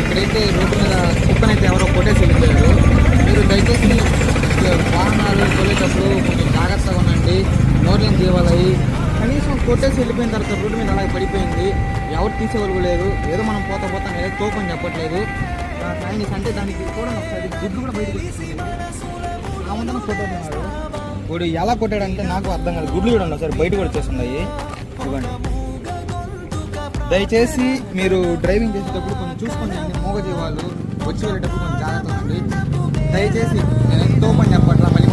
ఇప్పుడైతే రోడ్డు మీద కుక్కనైతే ఎవరో కొట్టేసి వెళ్ళిపోయారు. మీరు దయచేసి వాహనాలు తోలేటప్పుడు కొంచెం జాగ్రత్తగా ఉండండి. మోర్లింగ్ జీవాలయ్యి కనీసం కొట్టేసి వెళ్ళిపోయిన తర్వాత రోడ్డు మీద అలాగే పడిపోయింది. ఎవరు తీసేవాళ్ళు లేదు. ఏదో మనం పోతాం ఏదో తోపని చెప్పట్లేదు. సైనిస్ అంటే దానికి కూడా ఒకసారి గుడ్డు కూడా బయటకు వచ్చింది. ఆ ముందున కొట్టేస్తున్నారు. ఇప్పుడు ఎలా కొట్టాడంటే నాకు అర్థం కాదు. గుడ్లు కూడా ఉన్నాయి సార్, బయట కూడా వచ్చేస్తున్నాయి. ఇవ్వండి. దయచేసి మీరు డ్రైవింగ్ చేసేటప్పుడు కొంచెం చూసుకోండి. మూగజీవాలు వచ్చి వెళ్ళేటప్పుడు కొంచెం జాగ్రత్తగా ఉండండి. దయచేసి నేను ఎంతో పని చెప్పట్లా, మళ్ళీ